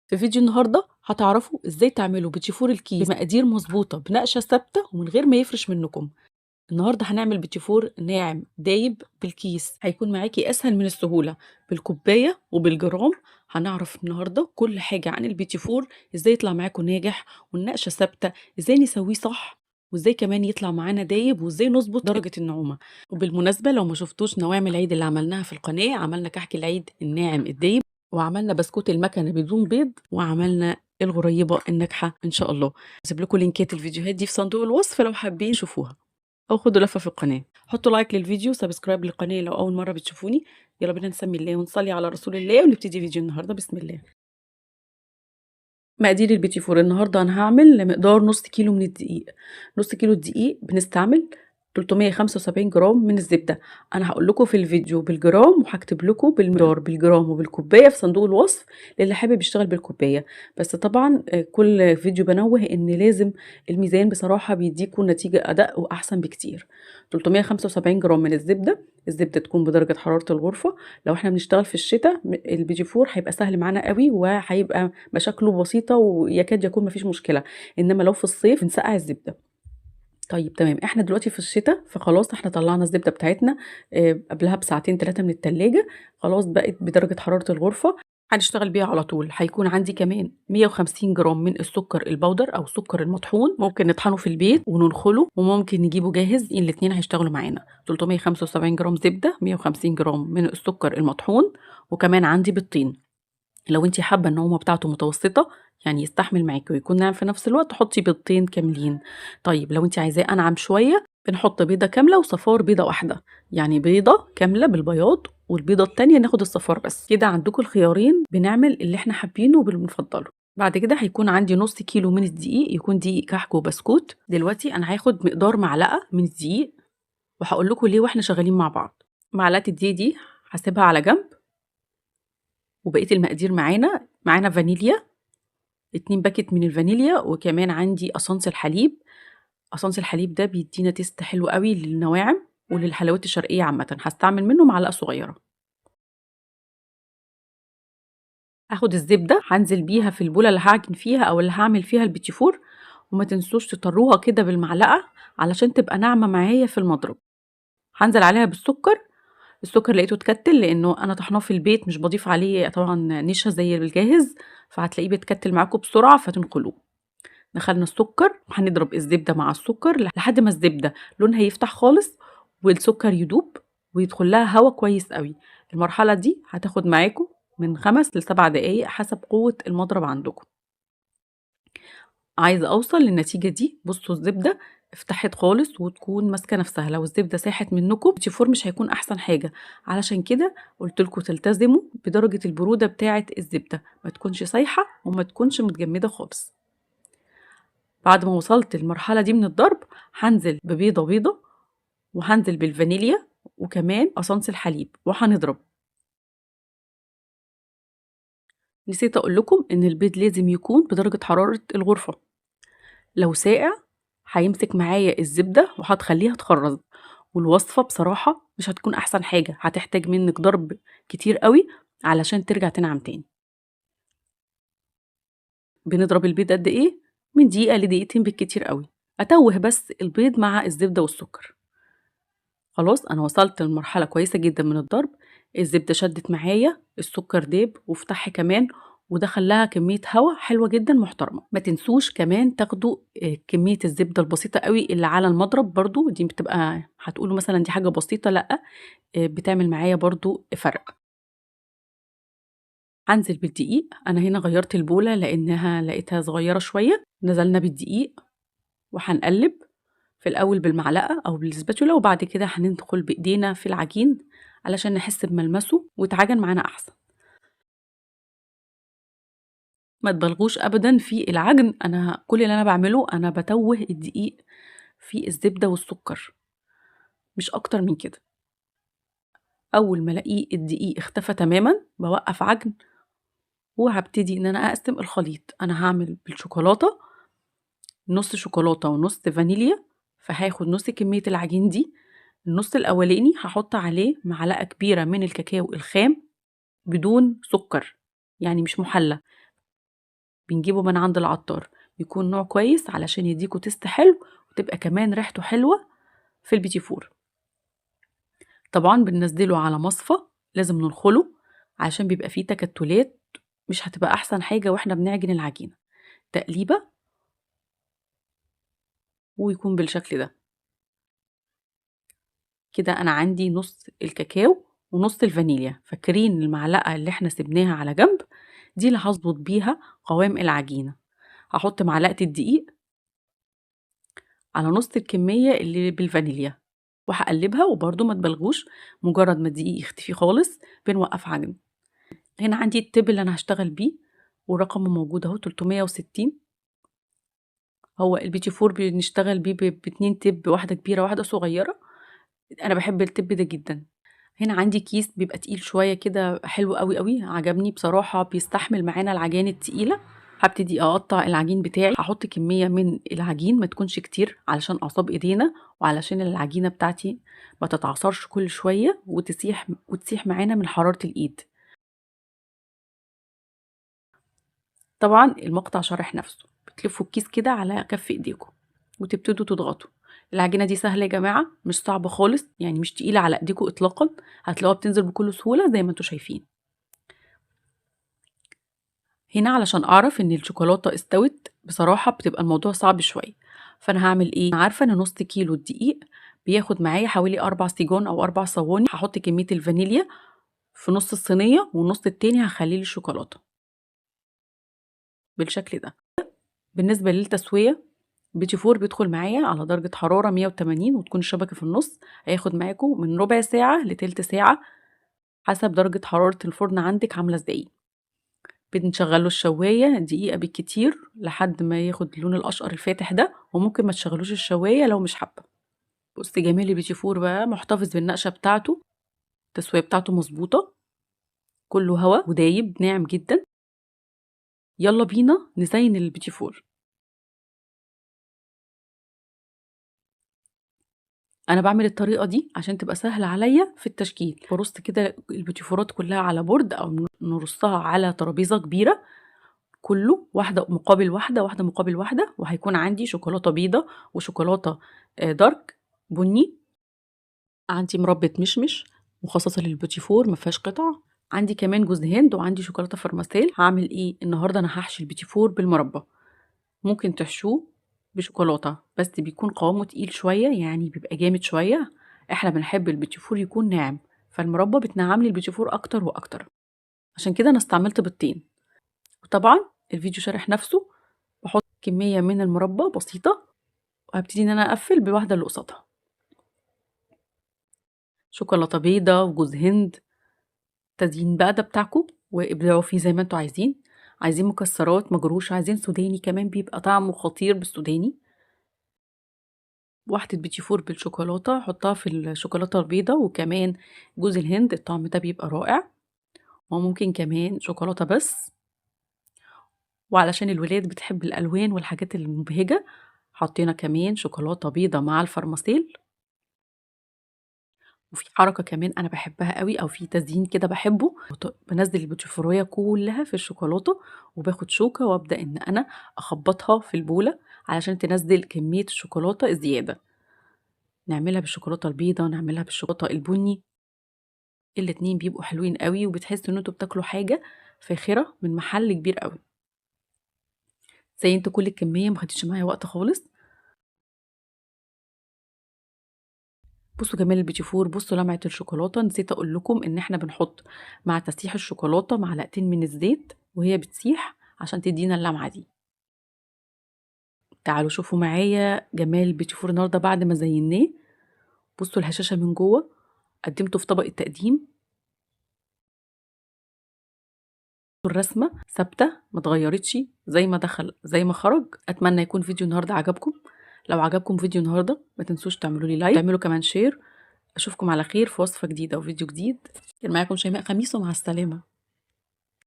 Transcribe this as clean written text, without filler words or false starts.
في فيديو النهارده هتعرفوا ازاي تعملوا بيتي فور الكيس بمقادير مظبوطه بنقشه ثابته ومن غير ما يفرش منكم. النهارده هنعمل بيتي فور ناعم دايب بالكيس، هيكون معاكي اسهل من السهوله بالكوبايه وبالجرام. هنعرف النهارده كل حاجه عن البيتي فور، ازاي يطلع معاكم ناجح والنقشه ثابته، ازاي نسويه صح، وازاي كمان يطلع معانا دايب، وازاي نظبط درجه النعومه. وبالمناسبه لو ما شفتوش نواعم العيد اللي عملناها في القناه، عملنا كحك العيد الناعم الدايب، وعملنا بسكوت المكنه بدون بيض، وعملنا الغريبه الناجحه ان شاء الله. هسيب لكم لينكات الفيديوهات دي في صندوق الوصف لو حابين تشوفوها، او خدوا لفه في القناه. حطوا لايك للفيديو، سبسكرايب للقناه لو اول مره بتشوفوني. يلا بينا نسمي الله ونصلي على رسول الله ونبتدي فيديو النهارده. بسم الله. مقادير البيتي فور النهارده انا هعمل مقدار نص كيلو من الدقيق. نص كيلو الدقيق بنستعمل 375 جرام من الزبده. انا هقول لكم في الفيديو بالجرام، وهكتب لكم بالمقدار بالجرام وبالكوبايه في صندوق الوصف للي حابب يشتغل بالكوبايه. بس طبعا كل فيديو بنوه ان لازم الميزان بصراحه بيديكوا نتيجه ادق واحسن بكتير. 375 جرام من الزبده. الزبده تكون بدرجه حراره الغرفه. لو احنا بنشتغل في الشتاء البيتي فور هيبقى سهل معانا قوي، وهيبقى مشاكله بسيطة ويكاد يكون مفيش مشكلة. إنما لو في الصيف نسقع الزبدة. طيب تمام، احنا دلوقتي في الشتاء فخلاص احنا طلعنا الزبدة بتاعتنا قبلها بساعتين 3 من التلاجة. خلاص بقت بدرجة حرارة الغرفة، هنشتغل بيها على طول. هيكون عندي كمان 150 جرام من السكر البودر او السكر المطحون، ممكن نطحنه في البيت وننخله، وممكن نجيبه جاهز، الاتنين هيشتغلوا معانا. 375 جرام زبدة، 150 جرام من السكر المطحون، وكمان عندي بيضتين. لو انتي حابة النعومة بتاعته متوسطة، يعني يستحمل معاكي ويكون ناعم في نفس الوقت، حطي بيضتين كاملين. طيب لو انتي عايزاه انعم شوية، بنحط بيضة كاملة وصفار بيضة واحدة. يعني بيضة كاملة بالبياض، والبيضة التانية ناخد الصفار بس. كده عندكم الخيارين، بنعمل اللي احنا حابينه وبنفضله. بعد كده هيكون عندي نص كيلو من الدقيق، يكون دقيق كحك وبسكوت. دلوقتي انا هاخد مقدار معلقة من الدقيق، وهقول لكم ليه واحنا شغالين مع بعض. معلقة الدقيق دي هسيبها على جنب. وبقية المقادير معانا فانيليا، 2 باكت من الفانيليا، وكمان عندي قصنص الحليب. قصنص الحليب ده بيدينا تيست حلو قوي للنواعم وللحلويات الشرقية عامة. هستعمل منه معلقة صغيرة. هاخد الزبدة هنزل بيها في البولة اللي هعجن فيها او اللي هعمل فيها البيتي فور، وما تنسوش تطروها كده بالمعلقة علشان تبقى ناعمة معايا في المضرب. هنزل عليها بالسكر. السكر لقيته اتكتل لانه انا طحناه في البيت، مش بضيف عليه طبعا نشا زي الجاهز، فهتلاقيه بيتكتل معاكم بسرعة فتنقلوه. دخلنا السكر، وهنضرب الزبدة مع السكر لحد ما الزبدة لونها يفتح خالص والسكر يدوب ويدخل لها هوا كويس قوي. المرحلة دي هتاخد معاكم من 5 ل7 دقايق حسب قوة المضرب عندكم. عايزة أوصل للنتيجة دي. بصوا الزبدة افتحت خالص وتكون ماسكة نفسها. لو الزبدة ساحت منكم البيتي فور مش هيكون أحسن حاجة. علشان كده قلت لكم تلتزموا بدرجة البرودة بتاعة الزبدة، ما تكونش سايحة وما تكونش متجمدة خالص. بعد ما وصلت المرحلة دي من الضرب، هنزل ببيضة بيضة، وهنزل بالفانيليا، وكمان قصنص الحليب، وهنضرب. نسيت اقول لكم ان البيض لازم يكون بدرجة حرارة الغرفة. لو ساقع هيمسك معايا الزبدة وهتخليها تخرز، والوصفة بصراحة مش هتكون احسن حاجة، هتحتاج منك ضرب كتير قوي علشان ترجع تنعم تاني. بنضرب البيض قد ايه؟ من دقيقة لدقيقتين بالكتير قوي، اتوه بس البيض مع الزبدة والسكر. خلاص أنا وصلت لمرحلة كويسة جدًا من الضرب. الزبدة شدِّت معايا، السكر داب وفتح كمان، ودخل لها كمية هوا حلوة جدًا محترمة. ما تنسوش كمان تاخدوا كمية الزبدة البسيطة أوي اللي على المضرب برضه، دي بتبقى هتقولوا مثلًا دي حاجة بسيطة، لأ، بتعمل معايا برضه فرق. هانزل بالدقيق. أنا هنا غيّرت البولة لإنها لقيتها صغيرة شوية. نزلنا بالدقيق وهنقلِّب. في الأول بالمعلقة أو بالسباتولا، وبعد كده هندخل بإيدينا في العجين علشان نحس بملمسه ويتعجن معانا أحسن. ما تبالغوش أبدًا في العجن. أنا كل اللي أنا باعمله أنا باتوّه الدقيق في الزبدة والسكر، مش أكتر من كده. أول ما ألاقيه الدقيق اختفى تمامًا باوقّف عجن، وهابتدي إن أنا أقسم الخليط. أنا هاعمل بالشوكولاتة نُص شوكولاتة ونُص فانيليا، فهاخد نُص كمية العجين دي. النُص الأولاني هاحط عليه معلقة كبيرة من الكاكاو الخام بدون سكر، يعني مش مُحلّى. بنجيبه من عند العطار، يكون نوع كويس علشان يديكوا تيست حلو وتبقى كمان ريحته حلوة في البيتي فور. طبعا بننزله على مصفى، لازم ننخله عشان بيبقى فيه تكتلات، مش هتبقى احسن حاجة واحنا بنعجن العجينة. تقليبة ويكون بالشكل ده. كده انا عندي نص الكاكاو ونص الفانيليا. فاكرين المعلقة اللي احنا سبناها على جنب؟ دي اللي هظبط بيها قوام العجينة. هحط معلقة الدقيق على نص الكمية اللي بالفانيليا وهقلبها، وبرضو ما تبلغوش، مجرد ما الدقيق يختفي خالص بنوقف عجن. هنا عندي التب اللي انا هشتغل بيه ورقمه موجود اهو 360. هو البيتي فور بنشتغل بيه باتنين تب، واحدة كبيرة واحدة صغيرة. انا بحب التب ده جدا. هنا عندي كيس بيبقى تقيل شوية كده، حلو قوي قوي، عجبني بصراحة، بيستحمل معانا العجان التقيلة. هبتدي اقطع العجين بتاعي. هحط كمية من العجين ما تكونش كتير علشان اعصاب ايدينا، وعلشان العجينة بتاعتي ما تتعصرش كل شوية وتسيح معانا من حرارة الايد. طبعا المقطع شارح نفسه، بتلفوا الكيس كده على كف ايديكم وتبتدوا تضغطوا. العجينة دي سهلة يا جماعة، مش صعبة خالص، يعني مش تقيلة على ايديكم اطلاقا، هتلاقوها بتنزل بكل سهولة زي ما انتوا شايفين. هنا علشان اعرف ان الشوكولاتة استوت بصراحة بتبقى الموضوع صعب شوية، فانا هعمل ايه؟ أنا عارفة ان نص كيلو الدقيق بياخد معايا حوالي 4 سيجون او 4 صواني. هحط كمية الفانيليا في نص الصينية، والنص التاني هخليه للشوكولاتة بالشكل ده. بالنسبة للتسوية، بيتي فور بيدخل معايا على درجة حرارة 180 وتكون الشبكة في النص. هياخد معاكم من ربع ساعة لتلت ساعة حسب درجة حرارة الفرن عندك عاملة ازاي. بنشغله الشواية دقيقة بالكتير لحد ما ياخد اللون الأشقر الفاتح ده، وممكن ما تشغلوش الشواية لو مش حابة. بص جمال البيتي فور بقى، محتفظ بالنقشة بتاعته، التسوية بتاعته مظبوطة، كله هوا ودايب ناعم جدا. يلا بينا نزين البيتي فور. انا بعمل الطريقه دي عشان تبقى سهله عليا في التشكيل. برص كده البوتيفورات كلها على بورد او نرصها على ترابيزه كبيره، كله واحده مقابل واحده، واحده مقابل واحده، وهيكون عندي شوكولاته بيضه وشوكولاته دارك بني. عندي مربى مشمش مخصصه للبوتيفور ما فيهاش قطع. عندي كمان جوز هند، وعندي شوكولاته فرماسيل. هعمل ايه النهارده؟ انا هحشي البوتيفور بالمربى. ممكن تحشوه بشوكولاتة بس بيكون قوامه تقيل شوية، يعني بيبقى جامد شوية. احنا بنحب البيتيفور يكون ناعم، فالمربى بتنعم لي البيتيفور اكتر واكتر، عشان كده انا استعملت بيضتين. وطبعا الفيديو شارح نفسه. بحط كمية من المربى بسيطة، وهبتدي ان انا اقفل بالواحدة اللي قصادها. شوكولاتة بيضة وجوز هند، تزيين بقى ده بتاعكم وابدعوا فيه زي ما انتوا عايزين. عايزين مكسرات مجروش، عايزين سوداني كمان بيبقى طعمه خطير بالسوداني. واحدة بيتي فور بالشوكولاتة حطها في الشوكولاتة البيضة، وكمان جوز الهند، الطعم ده بيبقى رائع. وممكن كمان شوكولاتة بس، وعلشان الولاد بتحب الألوان والحاجات المبهجة حطينا كمان شوكولاتة بيضة مع الفرماسيل. وفي حركة كمان أنا بحبها قوي، أو في تزيين كده بحبه، بنزل البوتيفورية كلها في الشوكولاتة وباخد شوكة وأبدأ إن أنا أخبطها في البولة علشان تنزل كمية الشوكولاتة الزيادة. نعملها بالشوكولاتة البيضة، نعملها بالشوكولاتة البني، الاتنين بيبقوا حلوين قوي، وبتحسوا ان انتوا بتاكلوا حاجه فاخره من محل كبير قوي. زينت كل الكميه، ما خدتش معايا وقت خالص. بصوا جمال البيتي فور، بصوا لمعه الشوكولاته. نسيت اقول لكم ان احنا بنحط مع تسيح الشوكولاته معلقتين من الزيت وهي بتسيح عشان تدينا اللمعه دي. تعالوا شوفوا معايا جمال البيتي فور النهارده بعد ما زيناه. بصوا الهشاشه من جوه، قدمته في طبق التقديم. الرسمة ثابتة ما اتغيرتش، زي ما دخل زي ما خرج. اتمنى يكون فيديو النهارده عجبكم. لو عجبكم فيديو النهارده ما تنسوش تعملوا لي لايك، تعملوا كمان شير. اشوفكم على خير في وصفة جديدة وفيديو جديد. كان معاكم شيماء خميس، ومع السلامة.